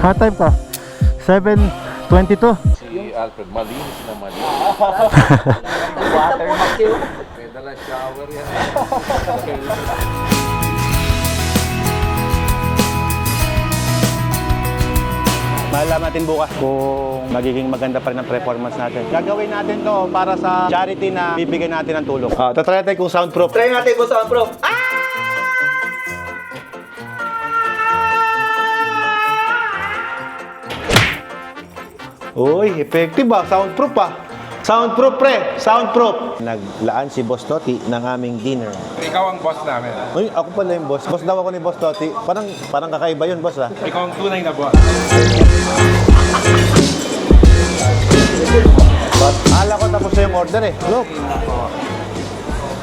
Hot time ka? 7:22. Si Alfred, malinis na malinis. Water mask yun. May dala shower yan. Malalaman natin bukas kung magiging maganda pa rin ang performance natin. Gagawin natin to para sa charity na bibigyan natin ng tulong. Tatry natin kung soundproof. Try natin po sa bro. Uy, effective ba? Soundproof pa. Soundproof, pre. Soundproof. Naglaan si Boss Toti ng aming dinner. Ikaw ang boss namin. Uy, ako pala yung boss. Boss daw ako ni Boss Toti. Parang kakaiba yun, boss, ha? Ikaw ang tunay na boss. Ala ko tapos na yung order, eh. Look.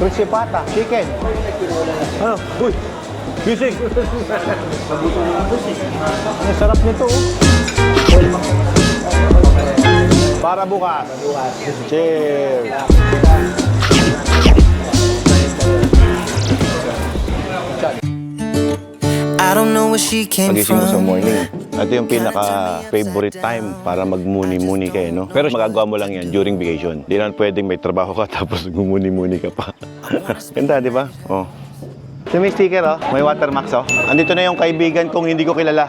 Crispy pata, chicken. Ano? Uy, gising. Ang sarap nito, oh. Para bukas. Cheers. I don't know where she came Pagising mo sa from. morning. Ito yung pinaka-favorite time para magmuni-muni kayo, no? Pero magagawa mo lang yan during vacation. Di naman pwedeng may trabaho ka tapos gumuni-muni ka pa. Ganda, di ba? Oh. So, may sticker, oh. May watermarks, oh. Andito na yung kaibigan kong hindi ko kilala.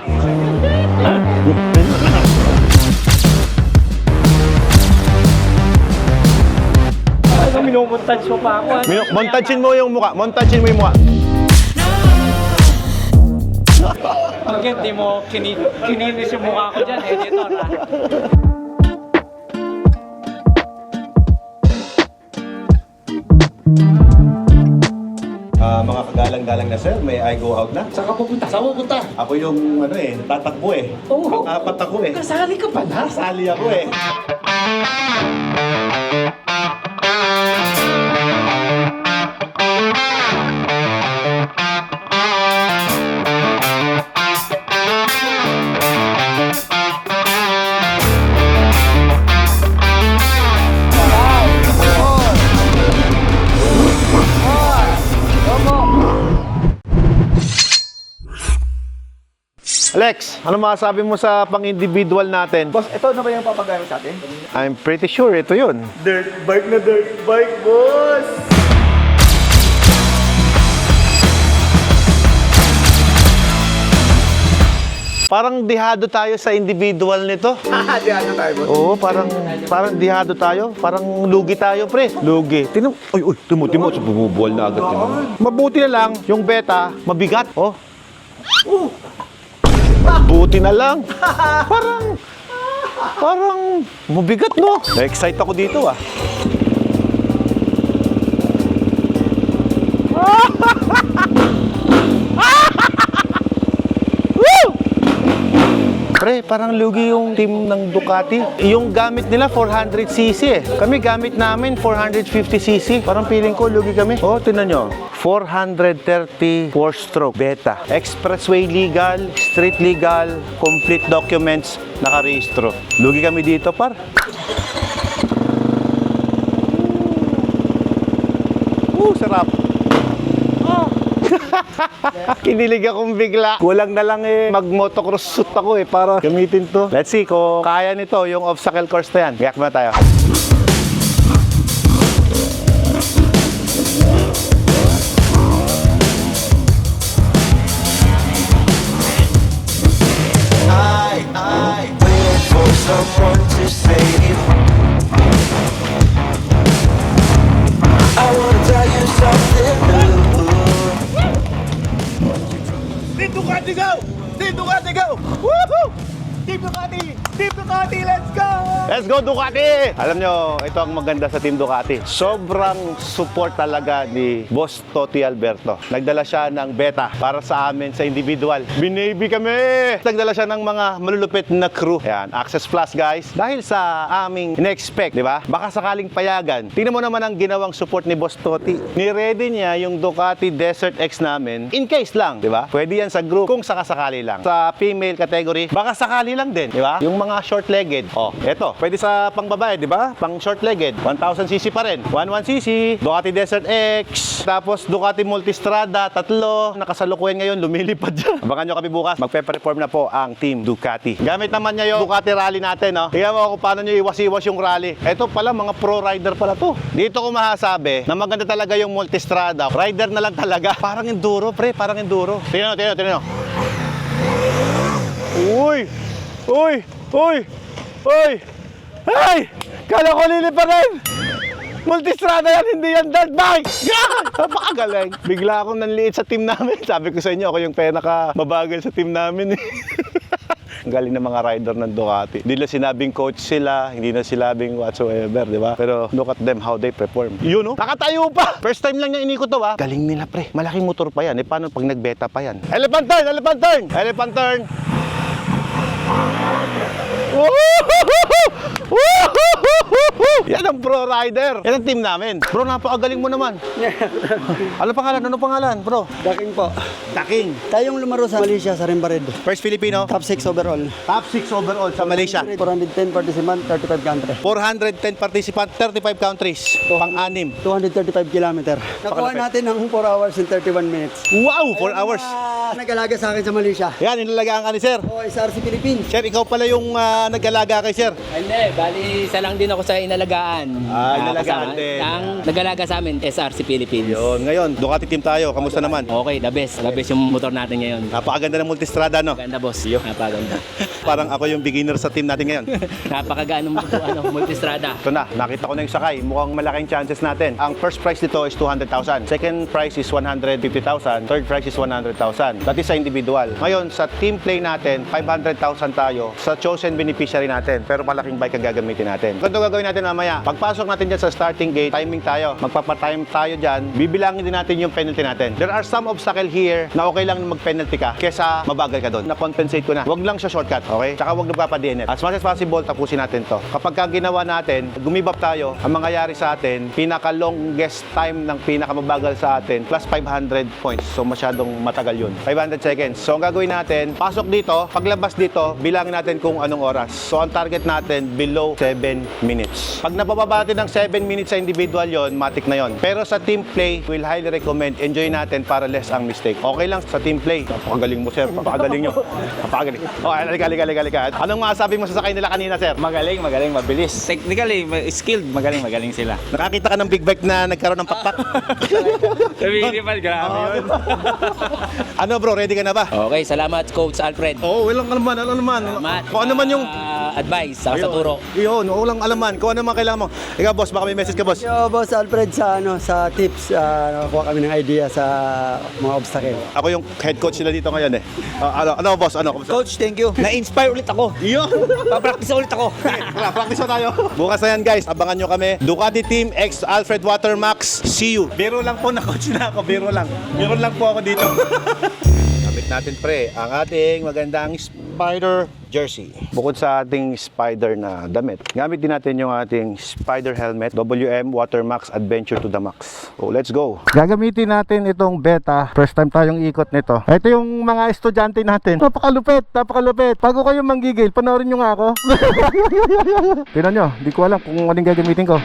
Minumontage mo pa ako. Montagein mo yung mukha. Montagein mo yung mukha. Pagkat di mo kininis yung mukha ko dyan, editor ha. Mga kagalang-galang na sir, may I go out na? Saan ka pupunta? Saan pupunta? Ako yung tatakbo eh. Oo. Pang-apat ako eh. Kasali ka pa na? Nasali ako eh. Alex, ano masasabi mo sa pang-individual natin? Boss, ito na ba yung papagamit sa atin? I'm pretty sure ito yun. Dirt bike na dirt bike, boss! Parang dihado tayo sa individual nito. Di ano tayo, boss? Oo, parang dihado tayo. Parang lugi tayo, pre. Lugi. Timo, bumubuwal na agad. Mabuti na lang, yung beta, mabigat. Oh. Mabuti na lang. Parang mabigat, no? Na-excite ako dito, ah. Pre, parang lugi yung team ng Ducati. Yung gamit nila 400cc eh. Kami gamit namin 450cc. Parang feeling ko lugi kami. Oh, tingnan nyo. 430 4-stroke beta. Expressway legal, street legal, complete documents, nakarehistro. Lugi kami dito, par. Sarap. Kinilig akong bigla. Kulang na lang mag-motocross suit ako para gamitin to. Let's see kung kaya nito yung obstacle course na yan. Gayak na tayo. I wait for someone to save. I wanna tell you something new. Team Ducati, go! Team Ducati, go! Woohoo! Team Ducati! Team Ducati, let's go! Let's go Ducati! Alam nyo, ito ang maganda sa Team Ducati. Sobrang support talaga ni Boss Toti Alberto. Nagdala siya ng beta para sa amin sa individual. Binaby kami! Nagdala siya ng mga malulupit na crew. Ayan, Access Plus guys. Dahil sa aming in-expect, di ba? Baka sakaling payagan. Tingnan mo naman ang ginawang support ni Boss Toti. Ni-ready niya yung Ducati Desert X namin in case lang, di ba? Pwede yan sa group kung sakasakali lang. Sa female category, baka sakali lang din, di ba? Yung mga short-legged. Oh, eto, pwede sa pang babae, di ba? Pang short-legged. 1000cc pa rin. 11cc, Ducati Desert X, tapos Ducati Multistrada, tatlo. Nakasalukuyan ngayon, lumilipad dyan. Abangan nyo kami bukas. Magpe-perform na po ang Team Ducati. Gamit naman niya yung Ducati Rally natin, no? Tingnan mo kung paano nyo iwas-iwas yung rally. Eto pala, mga pro rider pala to. Dito ko masasabi na maganda talaga yung Multistrada. Rider na lang talaga. Parang enduro, pre. Parang enduro. Tingnan nyo. Uy! Uy! Uy! Uy! Ay! Kala ko lilipad rin! Multistrada yan, hindi yan dirt bike! God! Napakagaling. Bigla akong nanliit sa team namin. Sabi ko sa inyo, ako yung pinaka-mabagal sa team namin. Ang galing ng mga rider ng Ducati. Hindi na sinabing coach sila, hindi na sinabing whatsoever, di ba? Pero look at them, how they perform. Yun, no? Nakatayo pa! First time lang niya inikot to, ha? Galing nila, pre. Malaking motor pa yan. Eh, paano pag nag-beta pa yan? Elephant turn! Elephant turn! Elephant turn! Yan ang pro rider. Yan ang team namin. Bro, napakagaling mo naman. Ano pangalan, bro? Daking po. Daking. Tayong lumaro sa Malaysia sa Rimbared. First Filipino. Top 6 overall. Top 6 overall sa Malaysia. 410 participant, 35 country. 410 participant, 35 countries. Pang-anim. 235 kilometer. Nakuha natin ng 4 hours and 31 minutes. Wow, 4 hours. Nag-alaga sa akin sa Malaysia. Yan, inalagaan ka ni sir. O, SRC Philippines. Sir, ikaw pala yung nag-alaga kay sir. Hindi, bali isa lang din ako sa inalagaan. Inalagaan Kasama. din. Ang nag-alaga sa amin, SRC Philippines. Yun, ngayon, Ducati team tayo. Kamusta naman? Okay, the best. The best yung motor natin ngayon. Napakaganda ng Multistrada, no? Ganda, boss. Napakaganda. Parang ako yung beginner sa team natin ngayon. Napakagaan ng Multistrada. Ito na, nakita ko na yung sakay. Mukhang malaking chances natin. Ang first price nito is 200,000. Second price is 150,000. Third price is 100,000. That is sa individual. Ngayon, sa team play natin, 500,000 tayo sa chosen beneficiary natin. Pero malaking bike ang gagamitin natin. Ganito gagawin natin mamaya. Pagpasok natin dyan sa starting gate, timing tayo. Magpapatime tayo dyan. Bibilangin din natin yung penalty natin. There are some obstacle here na okay lang mag-penalty ka kesa mabagal ka doon. Na-compensate ko na. Huwag lang siya shortcut, okay? Tsaka huwag nagpapa-DNF. As much as possible, tapusin natin to. Kapag ka ginawa natin, gumibap tayo, ang mangyayari sa atin, pinaka-longest time ng pinaka-mabagal sa atin, plus 500 points. So, masyadong matagal yun. 500 seconds. So, ang gagawin natin, pasok dito, paglabas dito, bilangin natin kung anong oras. So, ang target natin, below 7 minutes. Pag napababa natin ng 7 minutes sa individual yon, matik na yon. Pero sa team play, we'll highly recommend, enjoy natin para less ang mistake. Okay lang sa team play. Napakagaling mo, sir. Napakagaling nyo. Napakagaling. Okay, halika. Anong masasabi mo sa sakay nila kanina, sir? Magaling, mabilis. Technically, skilled, magaling sila. Nakakita ka ng big bike na nagkaroon ng pakpak? Lumilipad, grabe yun. Ano bro, ready ka na ba? Okay, salamat Coach Alfred. Oo, walang alaman. Salamat. Kung ano man yung... advice sa turo. Yun, walang alaman. Kung ano man kailangan mo. Ikaw, boss, baka may message ka, boss. Yo, Boss Alfred, sa tips, nakakuha kami ng idea sa mga obstacle. Ako yung head coach nila dito ngayon eh. Ano, boss? Ano? Kamusta? Coach, thank you. Na-inspire ulit ako. Yun! Pa-practice ulit ako. Practice na tayo. Bukas na yan, guys. Abangan nyo kami. Ducati Team X Alfred Watermax. See you. Biro lang po na coach na ako. Biro lang. Biro lang po ako dito. Gamit natin, pre, ang ating magandang Spider jersey. Bukod sa ating Spider na damit, gamit din natin yung ating Spider helmet, WM Watermax Adventure to the Max. So, let's go. Gagamitin natin itong beta. First time tayong ikot nito. Ito yung mga estudyante natin. Napakalupit. Bago kayo manggigil, panoorin nyo nga ako. Tingnan nyo, di ko alam kung anong gagamitin ko.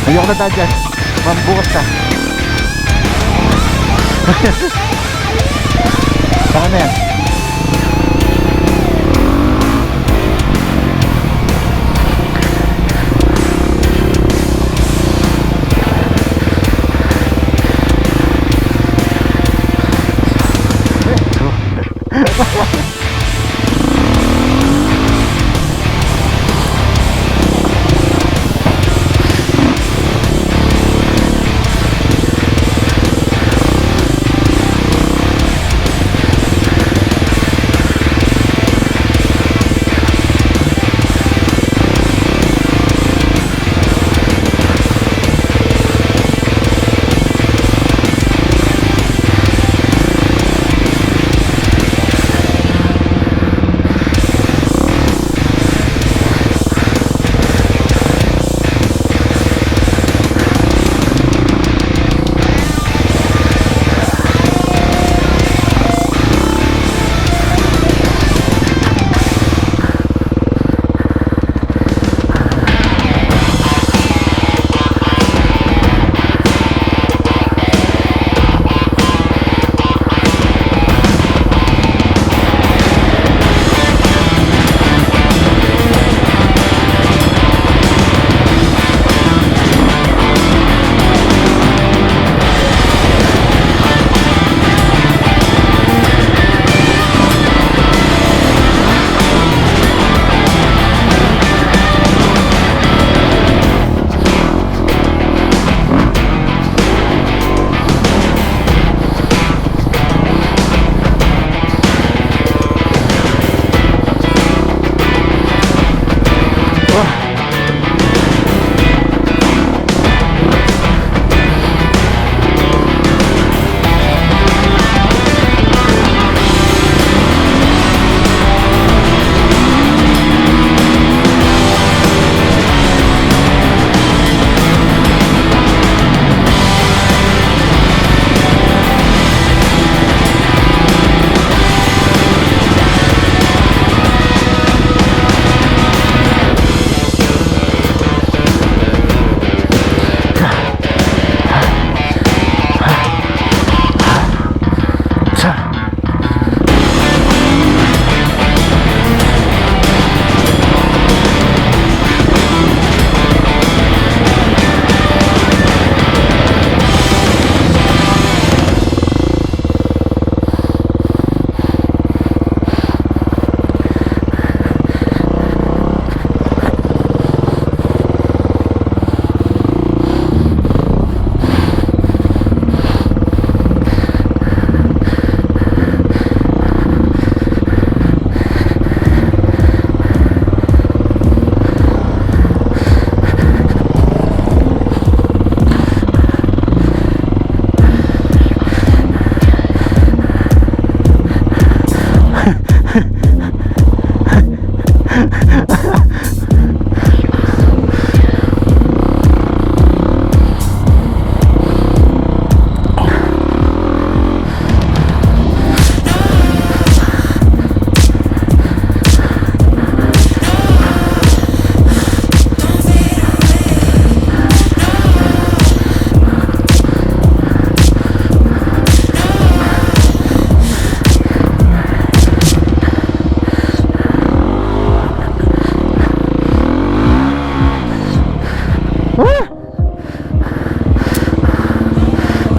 Ayoko na daan dyan. Mambukas ka. Saka na yan.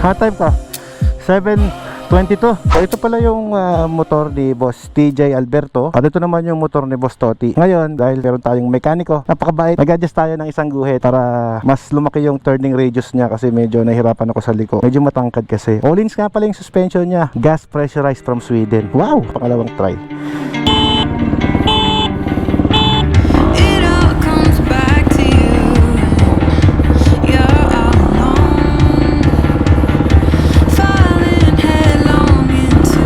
Hot time ka? 7:22. So ito pala yung motor ni Boss TJ Alberto. At ito naman yung motor ni Boss Toti. Ngayon, dahil meron tayong mekaniko, napakabait. Nag-adjust tayo ng isang guhit para mas lumaki yung turning radius niya kasi medyo nahirapan ako sa liko. Medyo matangkad kasi. All-ins nga pala yung suspension niya. Gas pressurized from Sweden. Wow! Pangalawang try. It all comes back to you. You're all alone, falling headlong into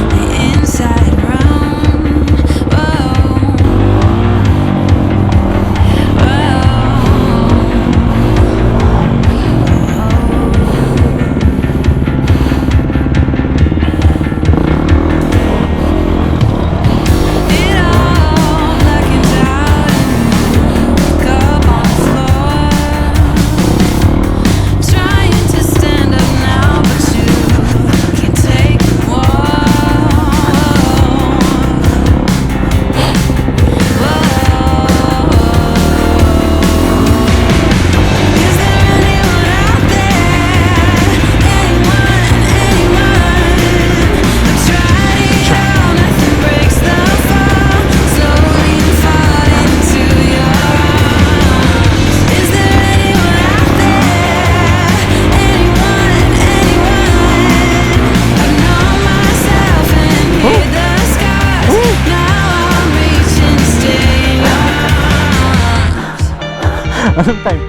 the inside round. Whoa, whoa. Anong time?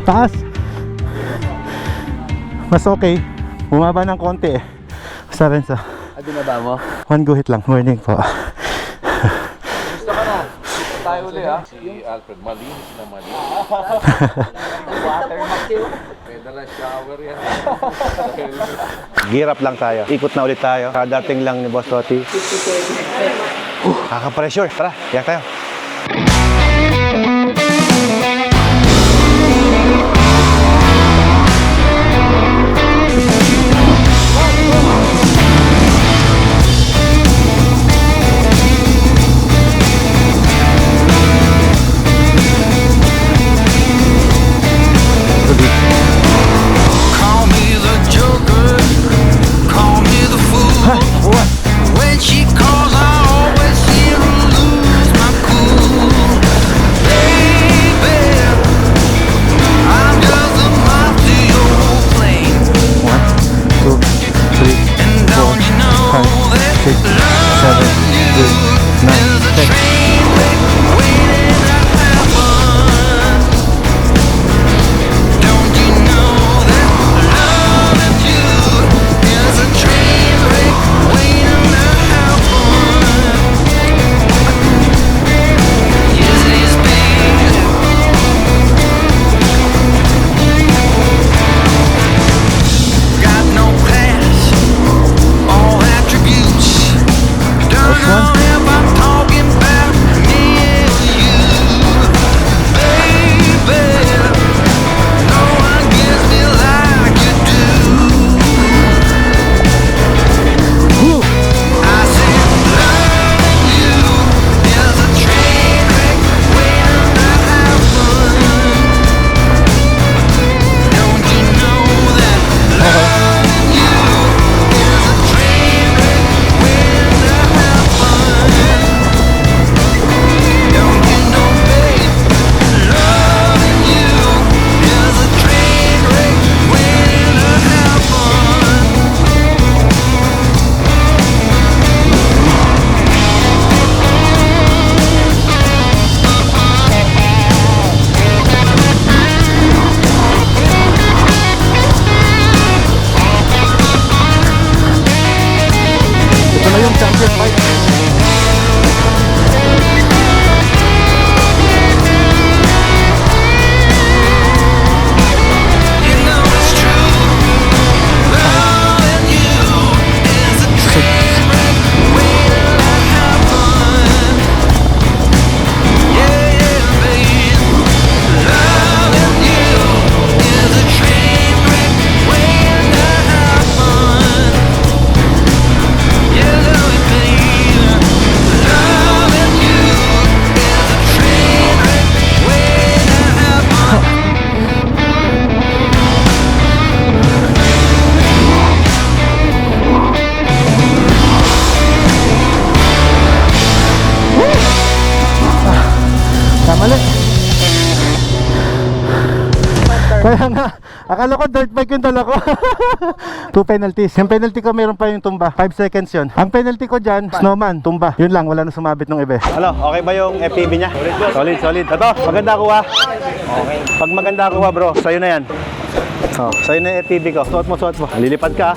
Taas. Mas okay. Bumaba ng konti eh. Basta rin sa... Binaba mo? One guhit lang. Morning po. Tayo ulit ha. Si Alfred, malinis na malinis. May dala shower yan. Gear up lang tayo. Ikot na ulit tayo. Kadating lang ni Boss Toti. Kaka-pressure. Tara, yak tayo. Call me the joker, call me the fool. When she calls, I always seem to lose my cool. Baby, I'm just a moth to your flame. 1, 2, 3, And don't you know that 6, 7, 8, 9, there's a 10. train wreck waiting to happen? Don't you know that loving you is a train wreck waiting to happen? Yes, it is, baby. Got no class or attributes. Don't know if I'm talking about me or you, baby. No one gets me like you do. I said loving you is a train wreck waiting to happen. Don't you know that loving you is a train wreck waiting to happen? Don't you know, babe, loving you is a train wreck waiting to happen? Ito na yung champion fight. You know it's true. Loving you is a train wreck waiting to happen. Yeah, yeah, babe. Loving you is a train wreck waiting to happen. You know it, babe. Loving you is a train wreck waiting to happen. Kamali. Kaya nga, akala ko dirt bike yung dala ko. 2 penalties. Yung penalty ko meron pa yung tumba. 5 seconds yun. Ang penalty ko dyan, snowman, tumba. Yun lang, wala na sumabit ng iba. Ano, okay ba yung FPV niya? Solid, solid. Ito, maganda kuha. Okay. Pag maganda kuha bro, sa'yo na yan. Oh, sa'yo na yung FPV ko. Suot mo, suot mo. Lilipad ka.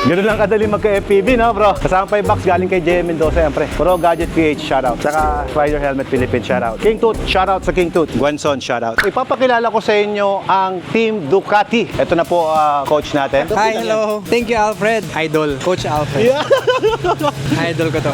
Ganun lang kadali magka-FPV, no bro? Kasama pa yung box galing kay JM Mendoza, yan pre. Pro Gadget PH, shoutout. Saka Spider Helmet Philippines, shoutout. King Tooth, shoutout sa King Tooth. Gwenson, shoutout. Ipapakilala ko sa inyo ang Team Ducati. Ito na po, coach natin. Hi, hello. Thank you, Alfred. Idol. Coach Alfred. Yeah. Idol ko to.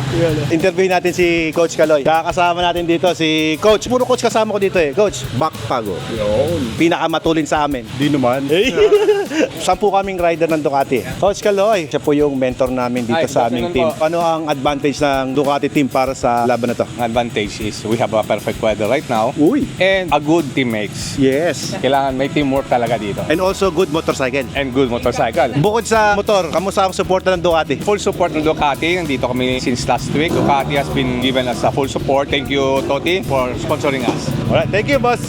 Interview natin si Coach Kaloy. Kakasama natin dito si Coach. Puro Coach kasama ko dito eh. Coach, Backpago. Yun. Pinakamatulin sa amin. Di naman. 10 kaming rider ng Ducati. Coach Kaloy, siya po yung mentor namin dito sa aming team. Ano ang advantage ng Ducati team para sa laban na to? Ang advantage is we have a perfect weather right now. Uy. And a good teammates. Yes. Kailangan may teamwork talaga dito. And also good motorcycle. And good motorcycle. Bukod sa motor, kamusta ang suporta ng Ducati? Full support ng Ducati. Nandito kami since last week. Ducati has been given us a full support. Thank you, Toti, for sponsoring us. Alright, thank you boss.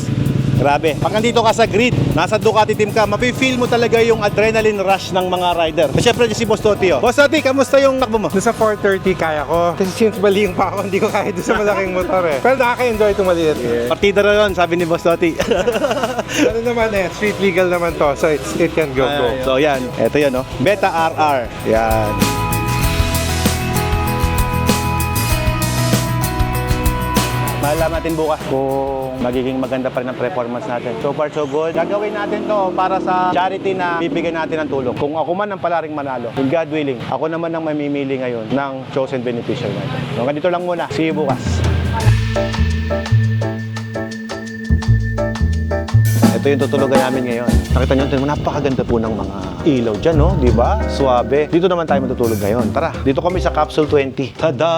Grabe. Pag nandito ka sa grid, nasa Ducati team ka, mafe-feel mo talaga yung adrenaline rush ng mga rider. Siyempre, si Boss Toti, oh. Boss Toti, kamusta yung takbo mo? Doon sa 430 kaya ko. Kasi since baling pa ako, hindi ko kaya doon sa malaking motor eh. Pero nakaka-enjoy itong maliit. Partida na yun, sabi ni Boss Toti. Ano naman eh, street legal naman to. So it can go. So yan, eto yun, no? Beta RR. Yan. Malalaman natin bukas kung magiging maganda pa rin ang performance natin. So far, so good. Gagawin natin to para sa charity na bibigyan natin ng tulong. Kung ako man ang palaring manalo, kung God willing, ako naman ang mamimili ngayon ng chosen beneficiary natin. So, ganito lang muna. See you bukas. Ito yung tutulugan namin ngayon. Nakita nyo, napakaganda po ng mga ilaw dyan, no? Di ba? Suabe. Dito naman tayo matutulog ngayon. Tara, dito kami sa Capsule 20. Tada!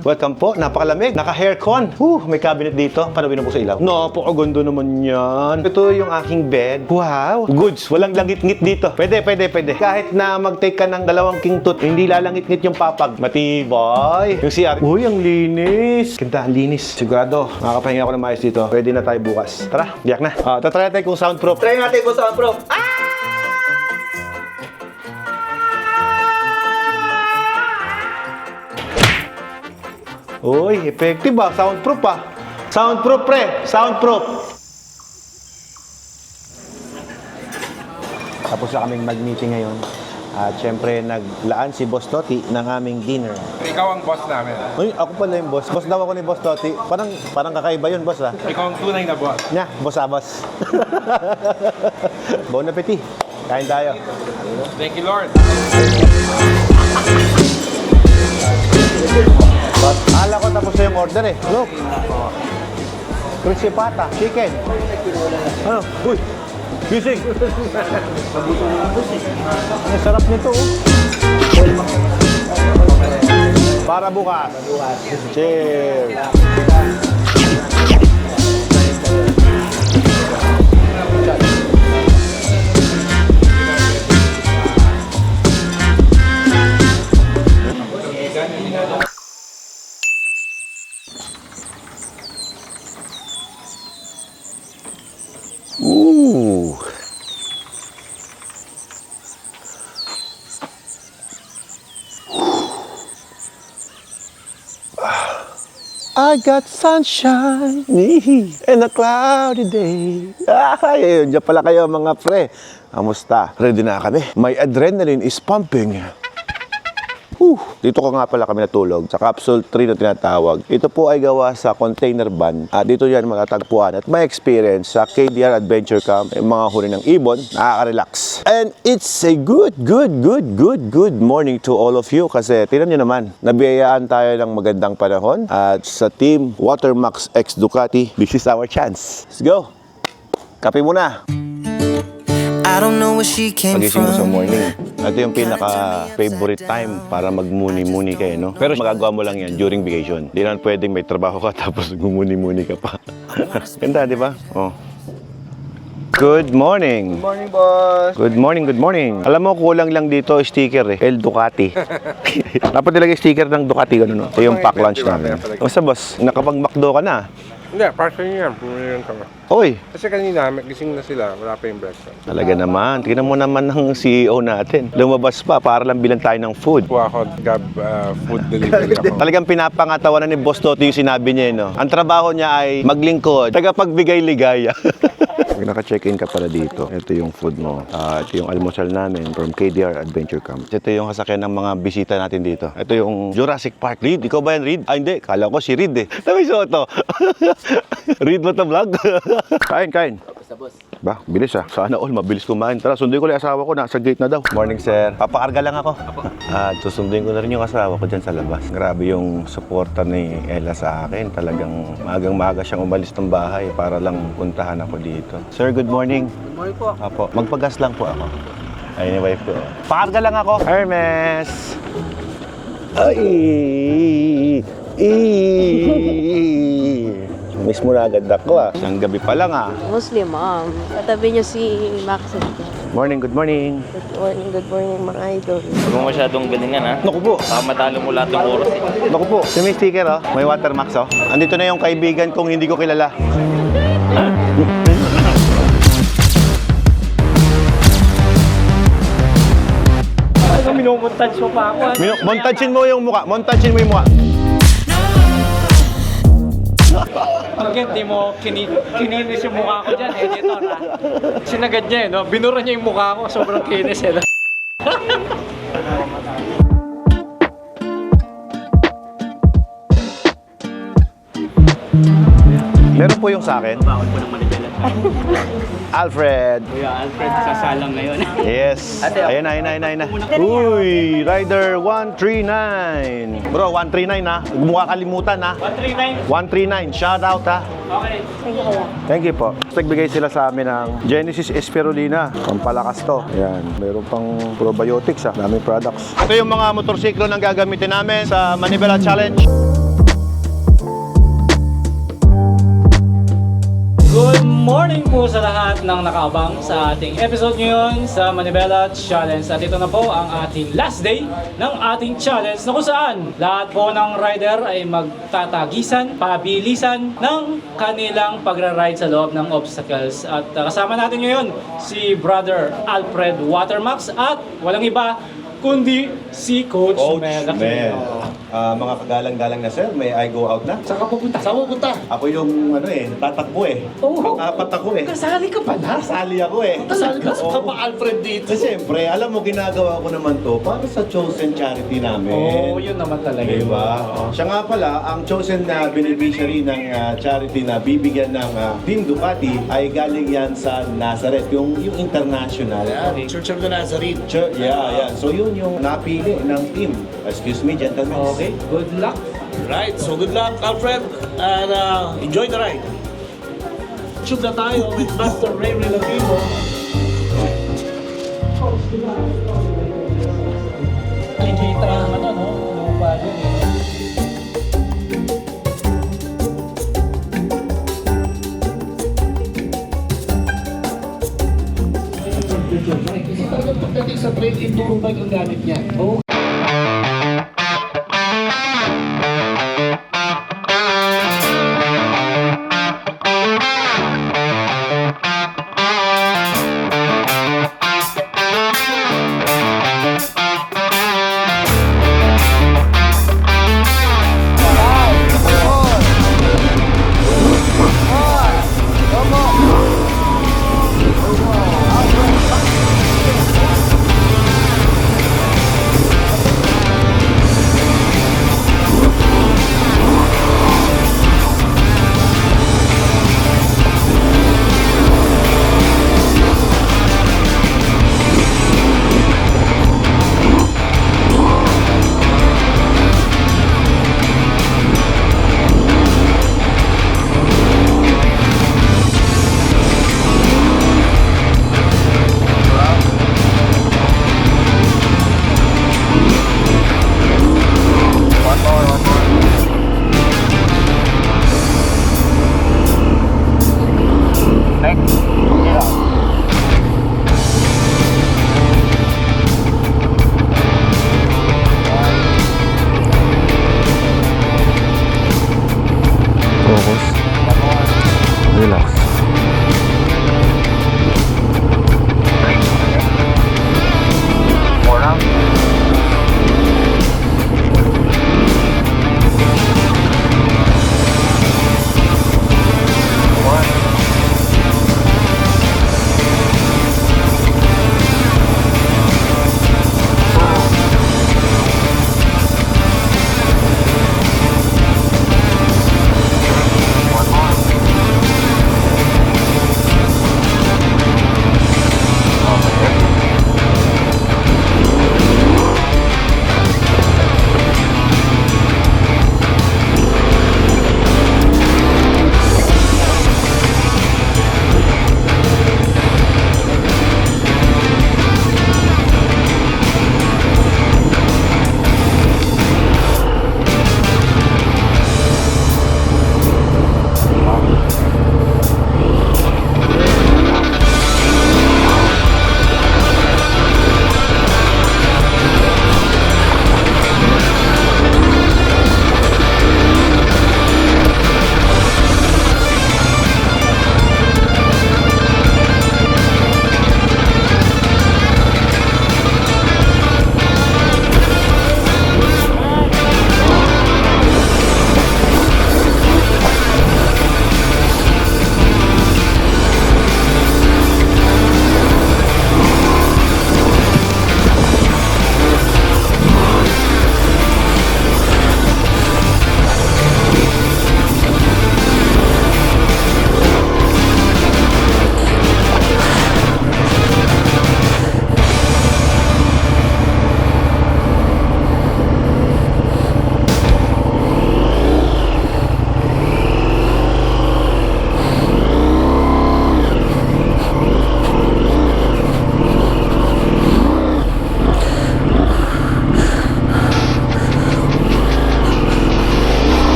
Welcome po. Napakalamig. Naka-haircon. May cabinet dito. Panawin po sa ilaw. Napakaganda naman yan. Ito yung aking bed. Wow! Goods. Walang langit-ngit dito. Pwede. Kahit na mag-take ka ng 2 king tooth, hindi lalangit-ngit yung papag. Matibay. Yung CR. Uy, ang linis. Ganda, ang linis. Sigurado, makakapahinga ako ng maayos dito. Pwede na tayo bukas. Tara, biyak na. Tatry natin kung soundproof. Try natin kung soundproof. Uy, effective ba? Soundproof pa. Soundproof, pre. Soundproof. Tapos na kaming mag-meeting ngayon. At syempre, naglaan si Boss Toti ng aming dinner. Ikaw ang boss namin. Uy, ako pala yung boss. Boss daw ako ni Boss Toti. Parang kakaiba yun, boss, ha? Ikaw ang tunay na boss. Nya, boss. Bon appetit. Kain tayo. Thank you, Lord. Akala ko tapos na yung order eh. Look. Crispy pata, chicken. Ano? Uy, gising. Ang sarap nito, oh. Para bukas. Cheers. Ooh. I got sunshine and a cloudy day. Ay, diyan pala kayo mga pre. Kamusta? Ready na kami. My adrenaline is pumping. Dito ko nga pala kami natulog sa Capsule 3 na tinatawag. Ito po ay gawa sa container van. At dito yan matatagpuan at may experience sa KDR Adventure Camp. Yung mga huli ng ibon, nakaka-relax. And it's a good morning to all of you. Kasi tinan nyo naman, nabiyayaan tayo ng magandang panahon. At sa team Watermax X Ducati, this is our chance. Let's go! Kape muna! I don't know where she came Pagising mo sa from. morning. Ito yung pinaka-favorite time para magmuni-muni kayo, no? Pero magagawa mo lang yan during vacation. Di naman pwedeng may trabaho ka tapos gumuni-muni ka pa. Ganda, di ba? Oh. Good morning. Good morning, boss. Good morning. Alam mo, kulang lang dito sticker eh. El Ducati. Dapat nilagay sticker ng Ducati, gano'n, no? Ito yung pack lunch namin. Basta boss, nakapag-McDo ka na. Hindi, partial yan. Pumunta ka. Hoy, Kasi kanina, gising na sila. Wala pa yung breakfast. talaga naman. Tingnan mo naman ng CEO natin. Lumabas pa para lang bilang tayo ng food. Kuha ako, Gab, food delivery ako. Talagang pinapangatawanan ni Boss Toti yung sinabi niya, no? Ang trabaho niya ay maglingkod, tagapagbigay ligaya. Pag naka-check-in ka pala dito, ito yung food mo. Ito yung almusal namin from KDR Adventure Camp. Ito yung kasakyan ng mga bisita natin dito. Ito yung Jurassic Park. Reed, ikaw ba yan, Reed? Ah, hindi. Kala ko si Reed eh. Sabi Soto. Reed mo to vlog? Kain. Basta boss. Ba, bilis ah. Sana all, mabilis kumain. Tara, sunduin ko lang yung asawa ko. Nasa gate na daw. Morning, sir. Papakarga lang ako. At susunduin ko na rin yung asawa ko dyan sa labas. Grabe yung suporta ni Ella sa akin. Talagang maagang-maaga siyang umalis ng bahay para lang puntahan ako dito. Sir, good morning. Good morning po. Apo, magpagas lang po ako. Ayun yung wife ko. Pakarga lang ako. Hermes! Ay! Miss mo na agad ako ah. Isang gabi pa lang ah. Muslim, katabi niyo si Max. Good morning. Good morning mga idol. Huwag mo masyadong galingan ha. Naku po. Baka matalo mo lahat ng oras eh. Naku po. May sticker oh. May Watermax oh. Andito na yung kaibigan kong hindi ko kilala. So, minumontage mo pa ako. Montagein mo yung mukha. Montagein mo yung mukha. Again, di mo kininis yung mukha ko dyan, editor ha. Sinagad niya no? Binura niya yung mukha ko, sobrang kinis eh. Meron po yung sa akin. Bawal po ng Manibela. Alfred. Kuya Alfred, sasalang ngayon. Yes. Ayun na. Uy, Rider 139. Bro, 139 na. Mukha kalimutan na. 139. 139. Shout out ha. Okay. Thank you po. Nagbigay sila sa amin ng Genesis Spirulina. Pampalakas to. Ayan. Meron pang probiotics ha. Daming products. Ito yung mga motorsiklo na gagamitin namin sa Manibela Challenge. Good morning po sa lahat ng nakaabang sa ating episode ngayon sa Manibela Challenge. At ito na po ang ating last day ng ating challenge na kung saan lahat po ng rider ay magtatagisan, pabilisan ng kanilang pagra-ride sa loob ng obstacles. At kasama natin ngayon si Brother Alfred Watermax at walang iba kundi si Coach Mel Aquino. Mga kagalang-galang na sir, may I go out na? Saan ka pupunta? Saan pupunta? Ako yung tatakbo Pang-apat ako Kasali ka pala? Kasali ako Kasali ka pa Alfred dito. Kasi siyempre, alam mo, ginagawa ko naman to para sa chosen charity namin. Oo, yun naman talaga. Diba? Siya nga pala, ang chosen na beneficiary ng charity na bibigyan ng Team Ducati ay galing yan sa Nazareth, yung international. Church of the Nazarene. Yeah. So yun yung napili ng team. Excuse me, gentlemen. Okay, good luck. Right, so good luck Alfred and enjoy the ride. Shoot na tayo with Master Ray Relativo. Nakikita naman no? Lupa yun eh. Kasi talagang pagdating sa trail, enduro bike ang gamit niya.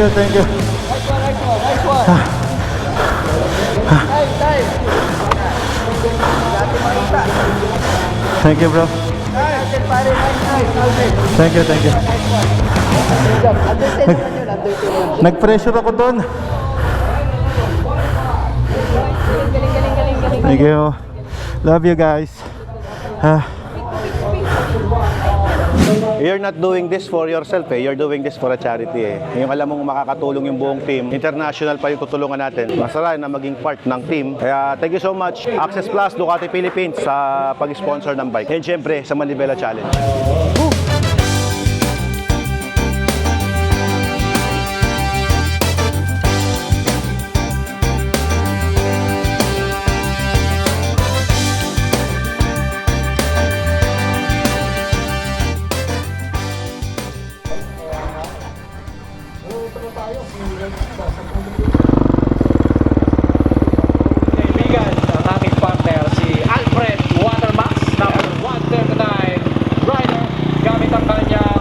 you, thank you. Thank you, bro. Thank you, thank you. Nag-pressure ako doon. Thank you. Love you guys. You're not doing this for yourself eh. You're doing this for a charity eh. Yung alam mong makakatulong yung buong team. International pa yung tutulungan natin. Masarap na maging part ng team. Kaya thank you so much Access Plus, Ducati Philippines sa pag-sponsor ng bike. And syempre sa Manibela Challenge. Kaibigan, ang aking partner si Alfred Watermax, number 139 rider, gamit ang kanyang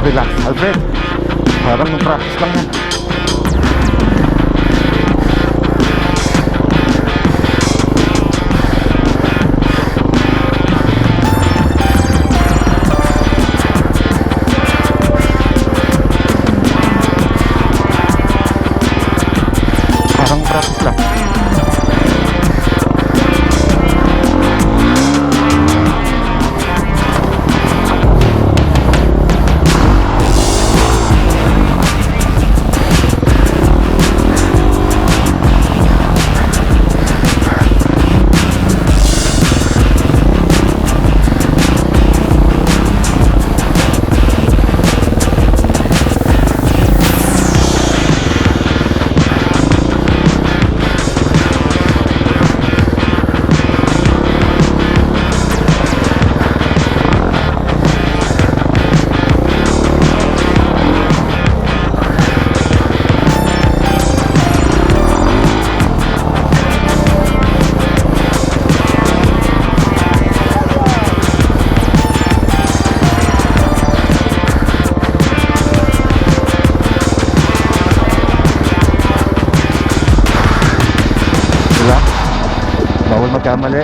relax, Alfred. Parang practice lang yan. Parang practice lang. nagkamali.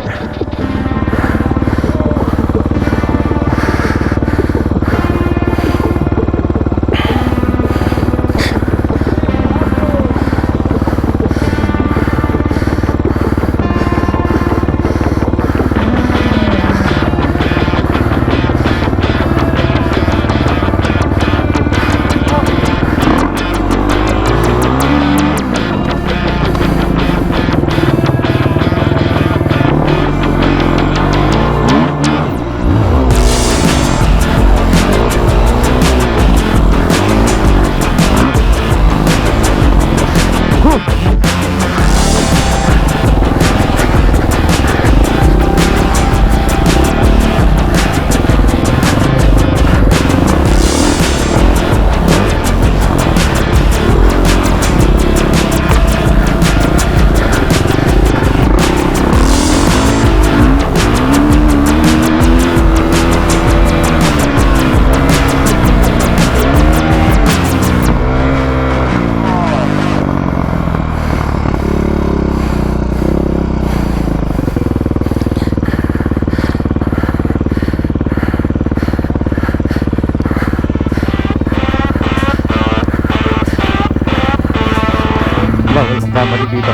May kamali dito.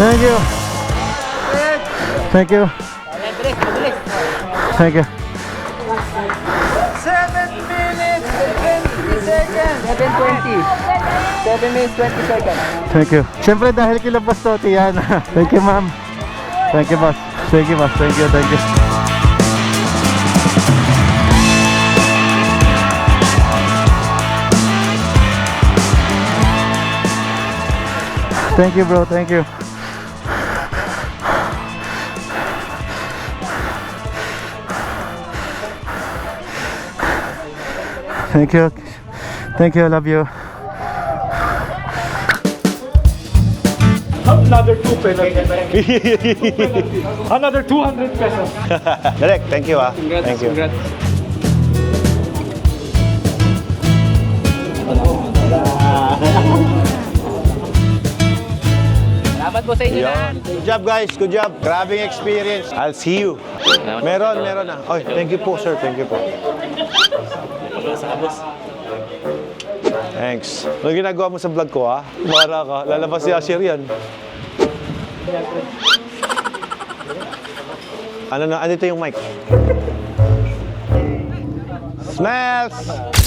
Thank you. Thank you. Thank you. 7 minutes 20 seconds. 7:20. 7 minutes 20 seconds. Thank you. Siyempre dahil kila Boss Toti yan. Thank you, ma'am. Thank you, boss. Thank you, boss. Thank you, thank you. Thank you, bro. Thank you. Thank you. Thank you. I love you. Another 2 penalty. Another 200 pesos. Direk, thank you ah. Thank you. Congrats. Salamat po sa inyo na. Good job guys, good job. Grabing experience. I'll see you. Meron na. Oy, thank you po sir, thank you po. Thanks. Ano ginagawa mo sa vlog ko ha? Mara ka, lalabas si Asher yan. Ano yung mic? Smells!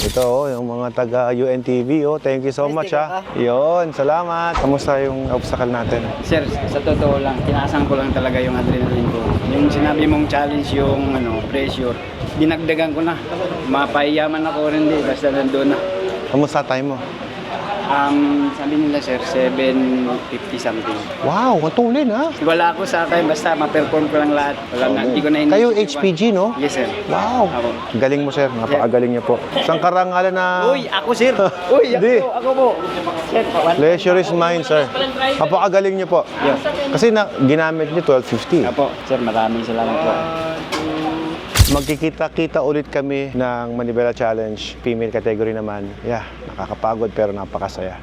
Ito oh, yung mga taga UNTV oh. Thank you so much ha. Yun, salamat. Kamusta yung obstacle natin? Sir, sa totoo lang, tinaasan ko lang talaga yung adrenaline ko. Yung sinabi mong challenge, yung pressure, dinagdagan ko na. Mapahiyaman ako rin basta nandun na. Kamusta time mo? Sabi nila sir, 750 something. Wow, matulin ha. Wala ako sa akin, basta ma-perform ko lang lahat. Wala na, hindi ko na Kayo inisip HPG, no? Yes sir. Wow. Ako. Galing mo, sir. Napakagaling niyo po. Isang karangalan na... Uy, ako sir. Uy, Hindi. ako po. Sir, Leisure is mine, sir. Napakagaling niyo po. Kasi ginamit niyo 1250. Apo, sir, maraming salamat po. Magkikita-kita ulit kami ng Manibela Challenge, female category naman. Yeah, nakakapagod pero napakasaya.